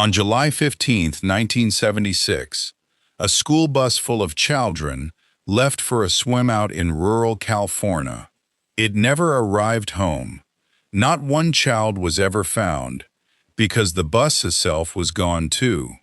On July 15, 1976, a school bus full of children left for a swim out in rural California. It never arrived home. Not one child was ever found, because the bus itself was gone too.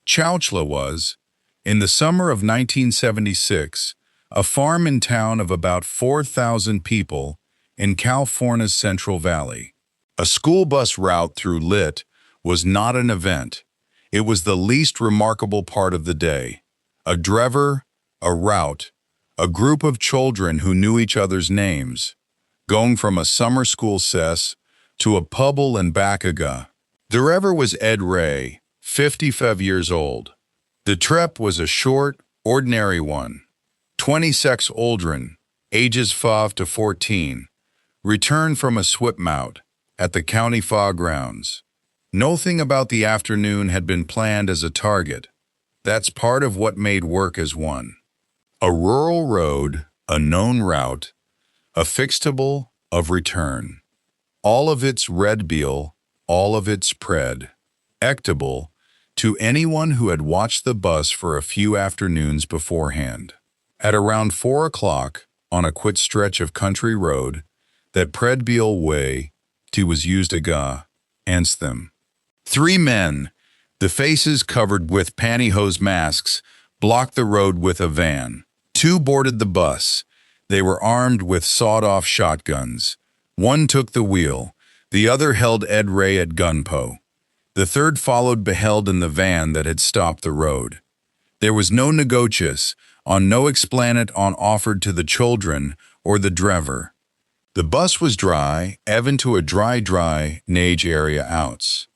Chowchilla was, in the summer of 1976, a farm in town of about 4,000 people in California's Central Valley. A school bus route through Lit was not an event. It was the least remarkable part of the day. A driver, a route, a group of children who knew each other's names, going from a summer school cess to a pubble and back again. The driver was Ed Ray, 55 years old. The trip was a short, ordinary one. 26 children, ages 5 to 14, returned from a swim out at the county fairgrounds. Nothing about the afternoon had been planned as a target. That's part of what made work as one. A rural road, a known route, a fixable of return. All of its redbeal, all of its predictable to anyone who had watched the bus for a few afternoons beforehand. At around 4 o'clock, on a quit stretch of country road, that predbeal way to was used against them. 3 men, the faces covered with pantyhose masks, blocked the road with a van. 2 boarded the bus. They were armed with sawed-off shotguns. 1 took the wheel. The other held Ed Ray at gunpoint. The third followed beheld in the van that had stopped the road. There was no negotiation on no explanation offered to the children or the driver. The bus was dry, even to a dry nage area outs.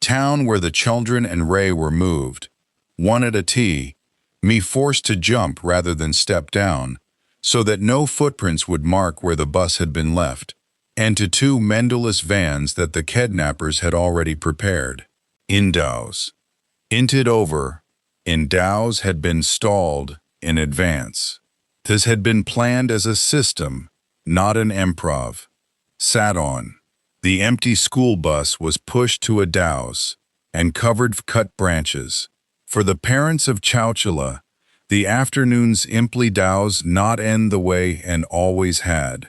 Town where the children and Ray were moved, one at a t, me forced to jump rather than step down, so that no footprints would mark where the bus had been left, and to 2 mendless vans that the kidnappers had already prepared. Indows. Inted over. Indows had been stalled in advance. This had been planned as a system, not an improv. Sat on. The empty school bus was pushed to a douse and covered cut branches. For the parents of Chowchilla, the afternoons imply douse not end the way and always had.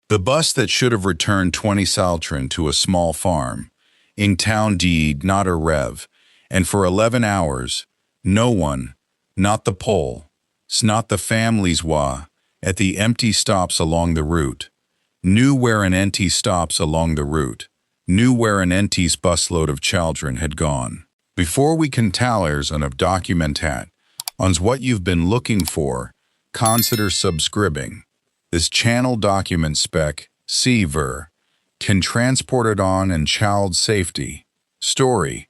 The bus that should have returned 20 children to a small farm, in town did not arrive, and for 11 hours, no one, not the pole, not the families at the empty stops along the route, knew where an empty stops along the route, knew where an empty busload of children had gone. Before we can tellers on of documentat on what you've been looking for, consider subscribing. This channel document spec, ver, can transport it on and child safety, story,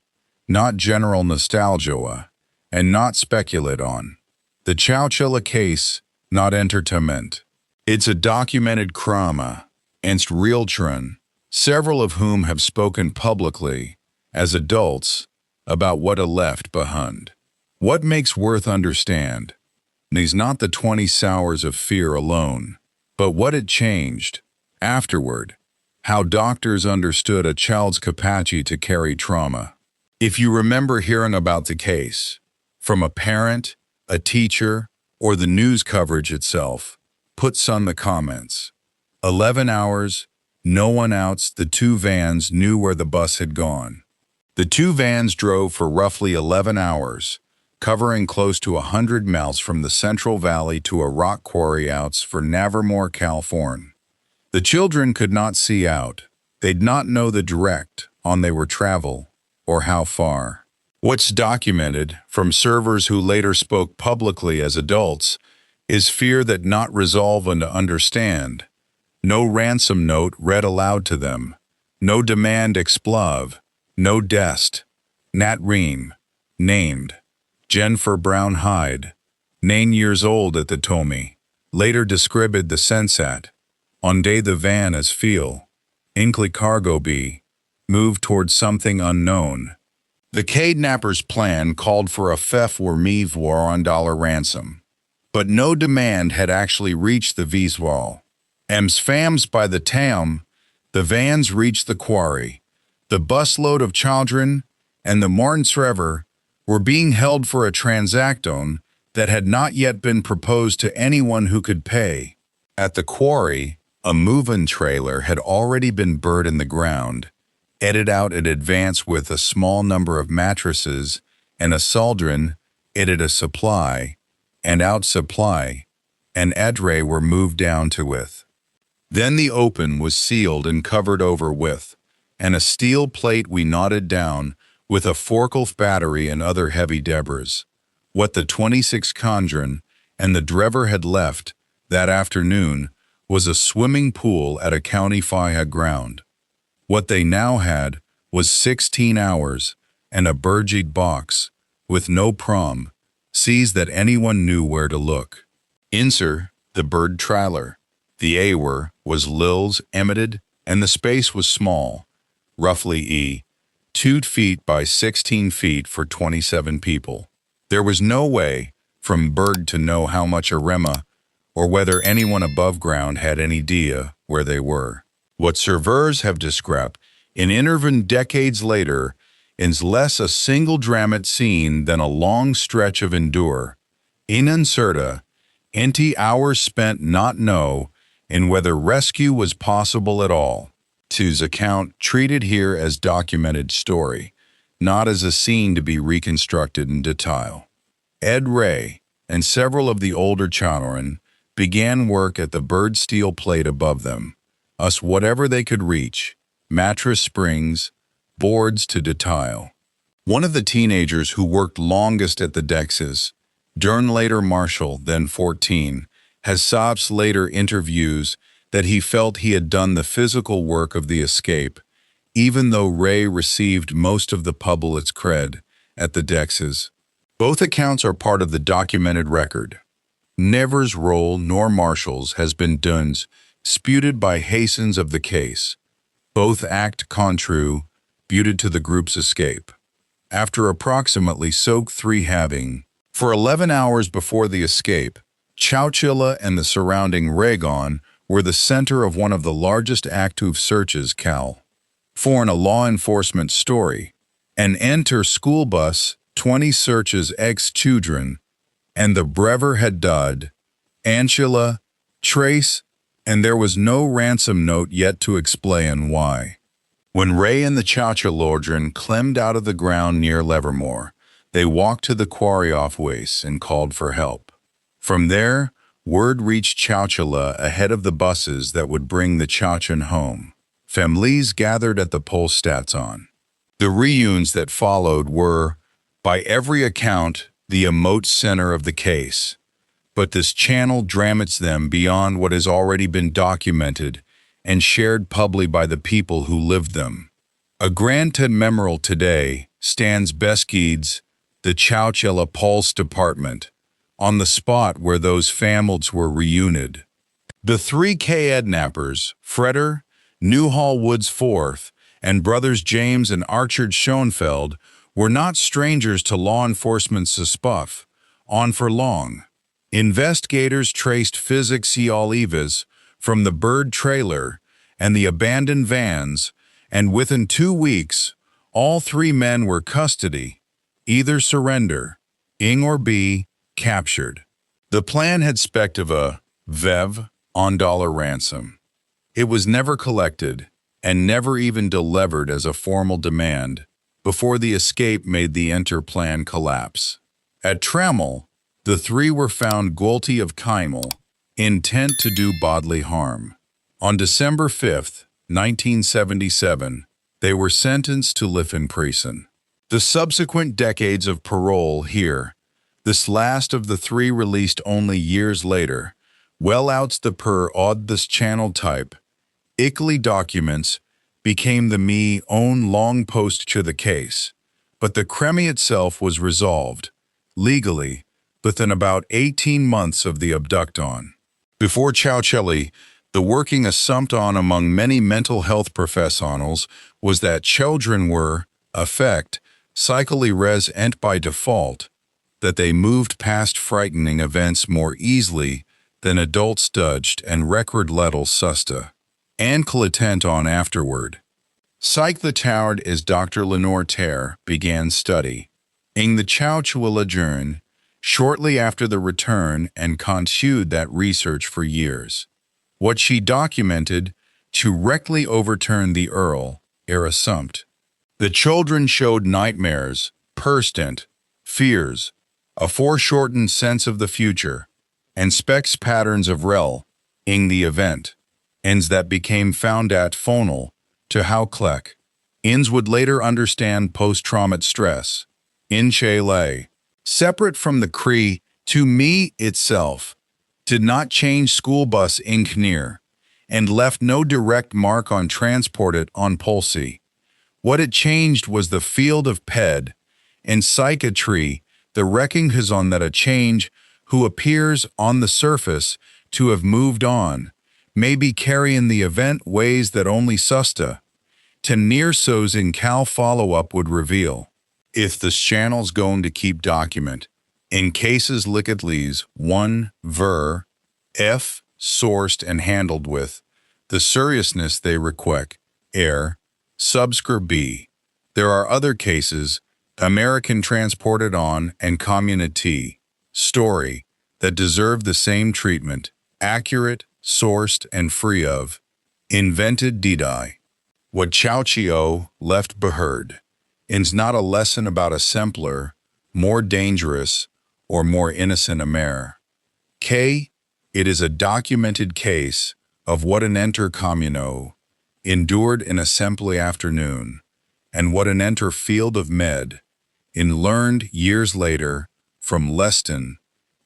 not general nostalgia, and not speculate on. The Chowchilla case, not entertainment. It's a documented crime against real children, several of whom have spoken publicly, as adults, about what a left behind. What makes worth understand is not the 20 hours of fear alone, but what it changed afterward, how doctors understood a child's capacity to carry trauma. If you remember hearing about the case, from a parent, a teacher, or the news coverage itself, put some in the comments. 11 hours, no one else, the 2 vans knew where the bus had gone. The 2 vans drove for roughly 11 hours, covering close to 100 miles from the Central Valley to a rock quarry outs for Navarmore, California. The children could not see out. They'd not know the direct on they were travel or how far. What's documented from servers who later spoke publicly as adults is fear that not resolve and to understand. No ransom note read aloud to them. No demand explove. No dest. Nat Ream. Named. Jennifer Brown Hyde. 9 years old at the Tommy. Later described the sensat. On day the van as feel. Inkly cargo be. Moved towards something unknown. The kidnappers' plan called for a $1 ransom, but no demand had actually reached the Visual. Fams by the time, the vans reached the quarry. The busload of children, and the Martinsrever were being held for a transaction that had not yet been proposed to anyone who could pay. At the quarry, a move-in trailer had already been buried in the ground, edited out in advance with a small number of mattresses and a sauldron, edited a supply, and out supply, and adre were moved down to with. Then the open was sealed and covered over with, and a steel plate we knotted down with a forklift battery and other heavy debris. What the 26 Condren and the driver had left that afternoon was a swimming pool at a county fire ground. What they now had was 16 hours and a burged box, with no prom, sees that anyone knew where to look. Insir, the bird trailer. The Awer was Lil's emitted, and the space was small, roughly 2 feet by 16 feet for 27 people. There was no way from Berg to know how much a Rema or whether anyone above ground had any idea where they were. What surveyors have described in intervened decades later is less a single dramatic scene than a long stretch of endure. In uncerta, enti hours spent not know in whether rescue was possible at all. To's account treated here as documented story, not as a scene to be reconstructed in detail. Ed Ray and several of the older children began work at the bird steel plate above them, us whatever they could reach, mattress springs, boards to detail. One of the teenagers who worked longest at the Dexes, Dern later Marshall, then 14, has sobbed later interviews that he felt he had done the physical work of the escape, even though Ray received most of the public's cred at the Dexes. Both accounts are part of the documented record. Never's role nor Marshall's has been disputed by Hastings of the case. Both act contrary to the group's escape. After approximately 3 having, for 11 hours before the escape, Chowchilla and the surrounding Ragon were the center of one of the largest active searches for a law enforcement story. An enter school bus, 20 searches ex-children, and the Brever had died, Anchilla, Trace, and there was no ransom note yet to explain why. When Ray and the Chowchilla climbed out of the ground near Livermore, they walked to the quarry off Wace and called for help. From there, word reached Chowchilla ahead of the buses that would bring the Chowchin home. Families gathered at the pole station. The reunions that followed were, by every account, the emote center of the case. But this channel dramatises them beyond what has already been documented and shared publicly by the people who lived them. A granted memorial today stands Beskids, the Chowchilla Police Department, on the spot where those families were reunited. The 3 kidnappers, Freder, Newhall Woods Fourth, and brothers James and Archard Schoenfeld were not strangers to law enforcement's suspect on for long. Investigators traced physics Evas from the bird trailer and the abandoned vans, and within 2 weeks, all 3 men were custody, either surrender, ing or be captured. The plan had spec of a $vev on dollar ransom. It was never collected and never even delivered as a formal demand before the escape made the enter plan collapse. At Trammell, the 3 were found guilty of criminal intent to do bodily harm. On December 5, 1977, they were sentenced to live in prison. The subsequent decades of parole here, this last of the 3 released only years later, well outs the per odd this channel type, Ickley documents became the me own long post to the case, but the creme itself was resolved, legally, within about 18 months of the abduction. Before Chowchilla, the working assumption among many mental health professionals was that children were, affect, psychically resilient by default, that they moved past frightening events more easily than adults dodged and record little susta, and content on afterward. Psych the Toward is Dr. Lenore Terre began study in the Chowchilla journey shortly after the return and continued that research for years. What she documented directly overturned the era assumped. The children showed nightmares, persistent fears, a foreshortened sense of the future, and specs patterns of in the event, ends that became found at phonal to how Kleck. Ins would later understand post-traumatic stress. In Chile, separate from the Cree, to me itself, did not change school bus engineer, and left no direct mark on transported on Polsey. What it changed was the field of and psychiatry, the wrecking has on that a change who appears on the surface to have moved on, maybe carrying the event ways that only susta to near so's in Cal follow-up would reveal. If this channel's going to keep document, in cases licketlees 1 ver, f sourced and handled with, the seriousness they request, subscribe B. There are other cases, American transported on and community, story, that deserve the same treatment, accurate, sourced, and free of invented didi. What Chowchilla left behind is not a lesson about a simpler, more dangerous, or more innocent Amer. It is a documented case of what an enter communo endured in a simply afternoon, and what an enter field of in learned years later from Leston,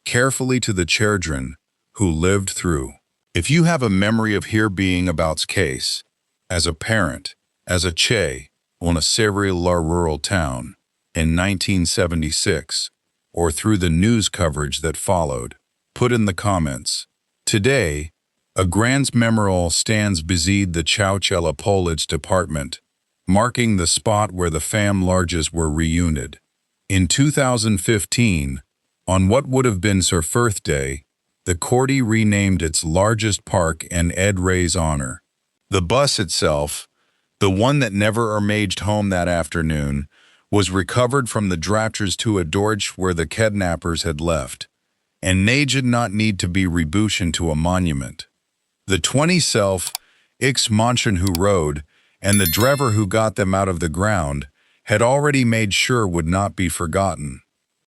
carefully to the children who lived through. If you have a memory of here being about's case, as a parent, as a on a several rural town in 1976, or through the news coverage that followed, put in the comments. Today, a grand memorial stands beside the Chowchilla Police Department, marking the spot where the larges were reunited. In 2015, on what would have been Sir Firth Day, the Cordy renamed its largest park in Ed Ray's honor. The bus itself, the one that never emerged home that afternoon, was recovered from the drafters to a dorch where the kidnappers had left, and they did not need to be rebooted to a monument. The 20 Ix Mansion who rode, and the driver who got them out of the ground, had already made sure would not be forgotten.